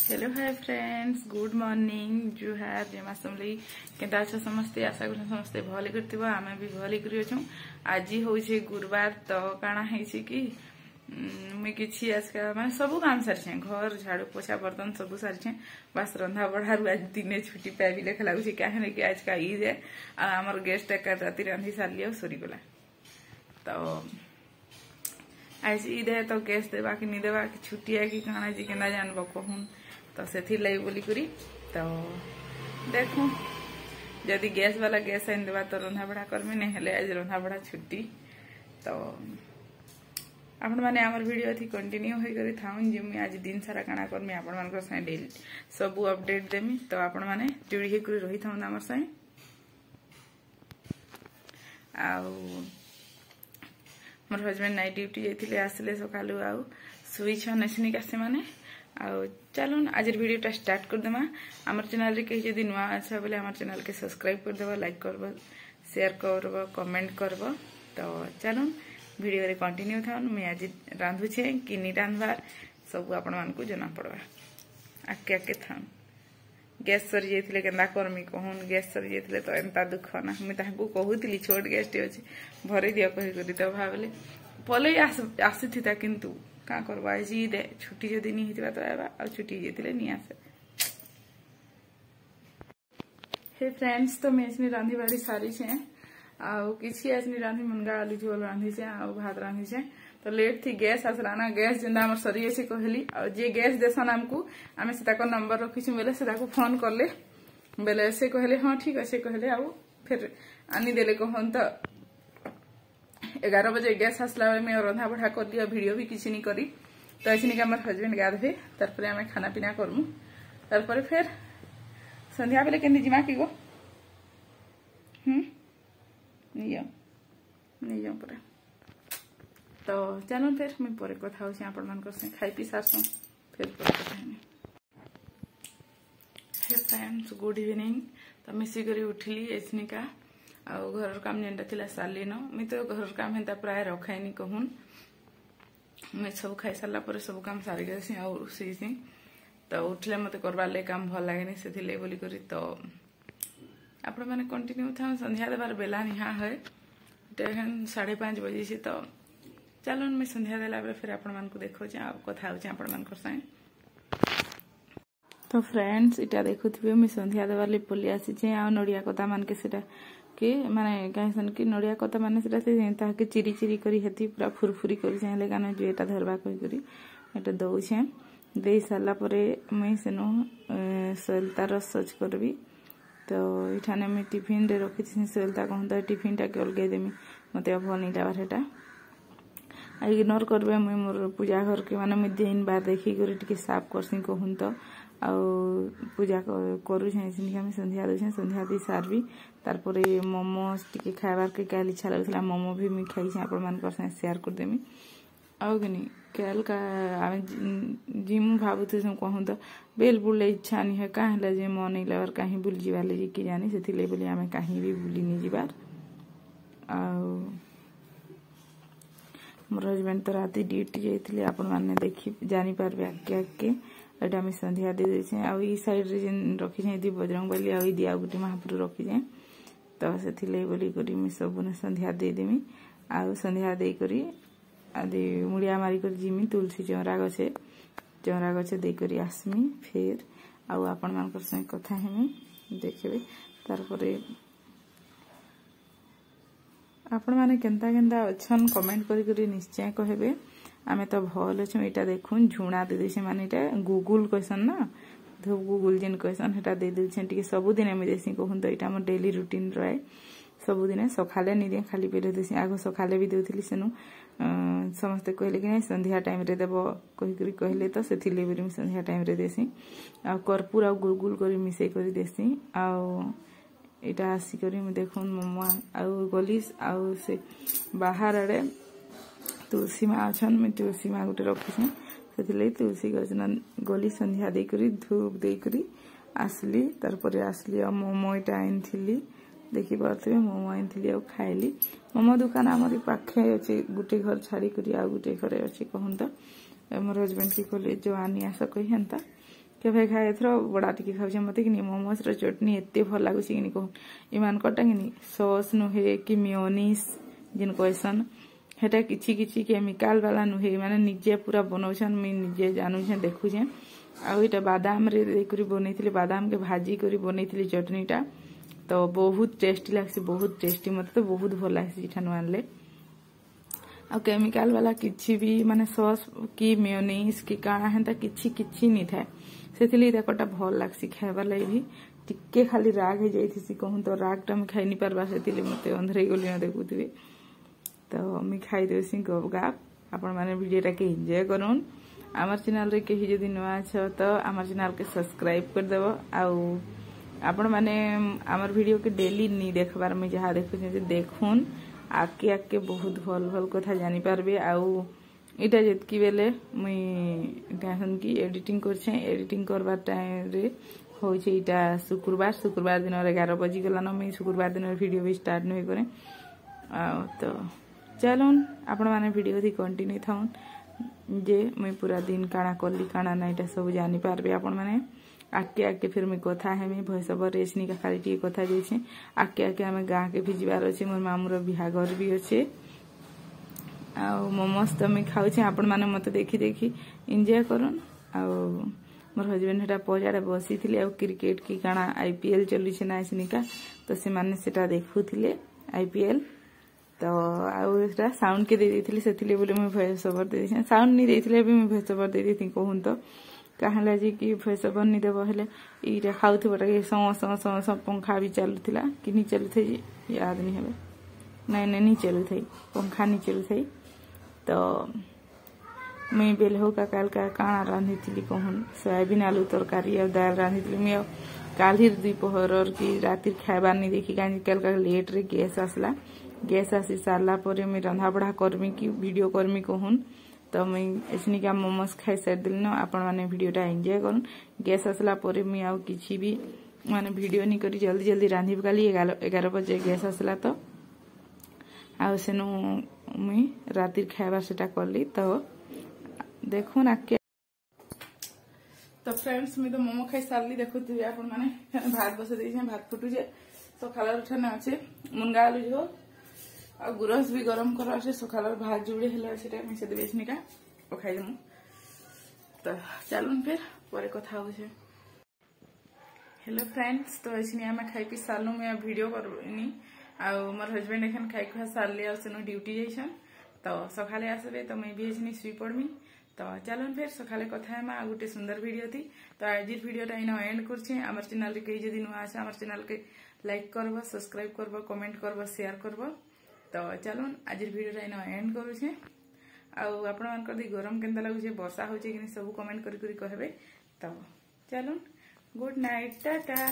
Hello hi friends, good morning. जो है जेमा समली केता अच्छा समस्ते आशा कर समस्ते भले करथिबो। आमे भी भले करी अछू। आज होइछे गुरुवार तो काना हेछि कि मैं किछि आज का माने सब काम सारछे, घर झाड़ू पोछा बर्तन सब सारछे, बस रंधा बढ़ारू आज दिने छुट्टी पाइबी लेख लागुछि। काहे कि आज का ईद है आ हमर गेस्ट का राती रांधी सारलियो सरी गला। तो आज ईद है तो गैस देवा कि नहीं देवा कि छुट्टी है कि काना जी केना जानबो कहून। तो से लगी बोली करी तो देखो जदि गैस वाला गैस आन देवा तो रंधा बड़ा करमी नहीं हेले आज रंधा बड़ा छुट्टी। तो आपण माने आमर वीडियो थी कंटिन्यू होई करी थाउन जे मैं आज दिन सारा काना करमी आपण मानकर साइ डेली सब अपडेट देमी। तो आपण माने जुड़ी हे करी रही थाउन हमर साइ। आ मोर हस्बैंड नाइट ड्यूटी जाइथिले आसले सकालु आउ सुइछन नसनी कासे माने आउ चलून आज वीडियो स्टार्ट कर देमा। आमर चैनल रे कहि जदि नुआ अच्छा बोले आमर चैनल के सब्सक्राइब कर देबो, लाइक करबो, शेयर करबो, कमेंट करबो। तो चलून वीडियो रे कंटिन्यू थाउन। मैं आज रांधु छे कि नि रांधबार सब आपण मान को जना पड़वा। आके आके थाउन गैस सरी जाइथिले केंदा करमी कहून। गैस सरी जाइथिले तो एंता दुख ना। मैं तांको कहूतिली छोट गैस टे अछि भरे दिया कहि करी तो भाबले पले आसीथिता किंतु का करबा जी दे छुट्टी जदी नहीं हितबा तो आबा आ छुट्टी जेतिले नहीं आसे। हे फ्रेंड्स, तो मैं इसने रांधी बाड़ी सारी छे आ किछि असनी रांधी मुनगा आलू झोल रांधी छे आ भात रांधी छे। तो लेट थी गैस आसला ना। गैस जिंदा हमर सरी अछि कहली आ जे गैस देसन हमकू आमे से ताको नंबर रखी छु बेले से ताको फोन करले बेले से कहले हां ठीक আছে कहले आ फिर आनी देले कहन। तो 11 बजे गैस आसला में रंधा बढ़ा कर दिया, वीडियो भी किसी नहीं करी। तो ऐसे नहीं हमारे हस्बैंड गाधे तारपरे आमे खाना पीना करमु। तारपरे फिर संध्या बेले केनी जिमा की गो नहीं जाऊँ पर। तो चलो फिर मैं पर कथा हो आपण मानकर से खाई पी सारसु फिर पर कथा है। Hey friends, good evening. तो मिसी करी उठली एसनिका आ घर काम जेनटा थिला साली न। मैं तो घर काम हेता प्राय रखाइनी कहून। मैं सब खाई सारला पर सब काम सारी गसी आ उसी तो उठले मते करबा ले काम भल लागेनी सेथिले बोली करी। तो आपण माने कंटिन्यू था। संध्या देबार बेला निहा है 5:30 बजे से। तो चलो मैं संध्या देला बेले फिर आपण मान को देखो जे आ कथा हो जे आपण मान कर साइ। तो फ्रेंड्स इटा देखुथिबे मैं संध्या देबार ले पली आसी जे आ नडिया कथा मान के सेटा के माने काइसन कि नडिया कथा माने सेटा से जेंता के चिरी चिरी करी हेती पूरा फुरफुरी करी चाहले गाना जो एटा धरबा कहि करी एटा दउ छे। दे साला परे मैं सेनो सलता रस सच करबी। तो इठाने मैं टिफिन रे रखी थी सलता कहूं तो टिफिन टा के अलगे देमी मते भल नहीं लाबार हेटा इग्नोर करबे। मैं मोर पूजा घर के माने मैं दिन बार देखी करी टिके साफ करसी कहूं। तो आ पूजा करू छे सिनी हम संध्या दे छे। संध्या दी सारबी तारपरे मोमो टिके खाबार के काली इच्छा लागला मोमो भी मैं खाई छे आपण मान कर शेयर कर देमी। आ गनी केल का आमे जिमु भाबुते से कहूं तो बेल बुले इच्छा नहीं है काहेला जे मन नहीं लवर कहीं बुल जीवा ले कि जानी सेथि ले बोली आमे कहीं भी बुली नहीं जीवार। आ मोर हस्बैंड तो राती ड्यूटी जाइथिले आपण माने देखि जानी पारबे आके आके एटा मैं संध्या दे दे छे। आ ई साइड रे जेन रखी छे दी बजरंग बली आ ई दिया गुटी महापुर रखी छे। तो सेथि ले बोली करी मैं सब ने संध्या दे देमी। आ संध्या दे करी आदि मुड़िया मारी कर जिमी तुलसी चौरा गछे दे करी आसमी फिर आउ आपण मानकर संग कथा हेमी देखबे। तारपरे आपण माने केंता केंता अछन कमेंट करी करी निश्चय कहबे। आमे तो भल अछि। एटा देखुन झुणा दे देछे माने एटा गूगल क्वेश्चन ना धूप गूगल जेन क्वेश्चन हेटा दे देछे टिके सब दिन हम देसी कहूं। तो एटा हमर डेली रूटीन रहे सब दिन सखाले नहीं दे खाली पेले देसी आगो सखाले भी देउथिली सेनु समस्त कहले कि नहीं संध्या टाइम रे देबो कहि करी कहले। तो सेथिले बोली मैं संध्या टाइम रे देसी आ कर्पूर आ गुलगुल करी मिसे करी देसी। आ एटा आसी करी मैं देखुन मोमो आ गलिस आ से बाहर आड़े तुलसी माँ अछन। मैं तुलसी माँ गुटे रखी छे सेथिले तुलसी गजना गली संध्या दे करी धूप दे करी आसली। तारपरे आसली आ मोमो एटा आइनथिली देखि पारथबे मोमो आइनथिली आ खाइली। मोमो दुकान हमर पाखे अछि गुटे घर छाड़ी करी आ गुटे घरे अछि कहूं। तो मोर हस्बैंड की कहले जो आनी आस कहि हंता केवे खाए एथर बड़ा टिके खाऊछे मते कि मोमोस रो चटनी एते भल लागुछि कि कहूँ इमान कटा कि सॉस नुहे कि मेयोनीज जिन कहसन हेटा किछि किछि केमिकल वाला नुहे माने निजे पूरा बनौछन मी निजे जानूछे देखुछे आउ इटा बादाम रे देकरी बनैथिले बादाम के भाजी करी बनैथिले चटनीटा तो बहुत टेस्टी लागसी बहुत टेस्टी मते तो बहुत भल लागसी इठानु आनले आ केमिकल वाला किछि भी माने सॉस कि मेयोनीज कि काना हेंता किछि किछि नि थाए सेथिले देखटा भल लागसी खाइबा लागि भी टिके खाली राग हे जाइथिसी कहूँ तो रागटा मैं खाई नि पारबा सेथिले मते अंधरे गली न देखुथिबे तो मैं खाई देसी गपगाप आपण माने वीडियोटा के एंजॉय करूँ आमर चैनल रे कहीं जदि नुआ छ तो आमर चैनल के सब्सक्राइब कर देबो आउ आपण माने आमर वीडियो के डेली नी देखबार मैं जहाँ देखुछे देखुन आके आके बहुत भल भल कथा जानी पारबे आउ इटा जेतकी बेले मुई कहन की एडिटिंग करछे एडिटिंग करबा टाइम रे होइछे इटा शुक्रवार दिन 11 बजे गला न मैं शुक्रवार दिन वीडियो भी स्टार्ट नहीं करे तो चलून आपण माने वीडियो दी कंटिन्यू थाउन जे मैं पूरा दिन काना करली काना ना इटा सब जानी पारबे आपण माने आके आके फिर मैं कथा है मैं भॉइस ओवर रेसनी का खाली टी कथा जेछे आके आके हमें गाँ के भी जीवार अच्छे मोर मामूर बिहाघर भी अच्छे आ मोमोस तो मैं खाऊे आपण माने मते देखी देखी एंजॉय करन आ मोर हजबैंड हेटा पजाड़े बसी थिले आ क्रिकेट की काना आईपीएल चली छे ना सिनिका तो से माने सेटा देखुथिले आईपीएल तो आउटा साउंड के दे देथिले सेथिले बोले मैं वॉइस ओवर दे देछे साउंड नहीं देथिले भी मैं वॉइस ओवर दे देथि कहूं तो कहला जी कि वॉइस ओवर नहीं देबो हेले इटा खाउथबटा के सो पंखा भी चलुथिला कि नहीं चलुथै याद नहीं हेबे नहीं चलुथै पंखा नहीं चलुथै तो मैं बेलहो का काल का काना रांधी थी कहूँ सोयाबीन आलू तरकारी और दाल रांधी थी मैं काल दुपहर और कि राति खाइबार नहीं देखी कहीं काल का लेट रे गैस आसला गैस आसी सारा पर मैं रंधा बढ़ा करमी कि वीडियो करमी कहूँ तो मैं ऐसनी का मोमोस खाई सारी दिल न आपण मैंने वीडियोटा एंजॉय करूँ गैस आसला पर मैं आउ किसी भी माने वीडियो नहीं करी जल्दी जल्दी रांधी पकाली 11 बजे गैस आसला तो आउ सेनु मुई राति खाइबार सेटा करली तो देखो ना के तो फ्रेंड्स मैं तो मोमो खाई सारली देखुथि आपण माने भात बसे देछे भात फुटुजे सकाळ उठाने अच्छे मुनगा आलू जो आ गुरस भी गरम कर अच्छे सकाळ भात जोड़े हेले सेटा मैं से देबेछनी का ओ खाइ दमु तो चलून फिर परे कथा होछे हेलो फ्रेंड्स तो ऐसनी आमे खाई पी सारलु मैं वीडियो करनी आ मोर हस्बैंड एखन खाई खा सारले आ सेनो ड्यूटी जाइछन तो सकाळे आसबे तो मैं भी ऐसनी सुई पड़मी तो चलन फिर सकाले कथा है आ गोटे सुंदर वीडियो थी तो आज वीडियोटा इन एंड करछे हमर चैनल रे कहीं जदि नुआ आछे हमर चैनल के लाइक करबो सब्सक्राइब करबो कमेंट करबो शेयर करबो तो चलन आज वीडियोटा इन एंड करूछे आउ आपण मानकर दी गरम केनता लागुछे वर्षा होचे कि सब कमेंट करी कहबे तो चलन गुड नाइट टाटा।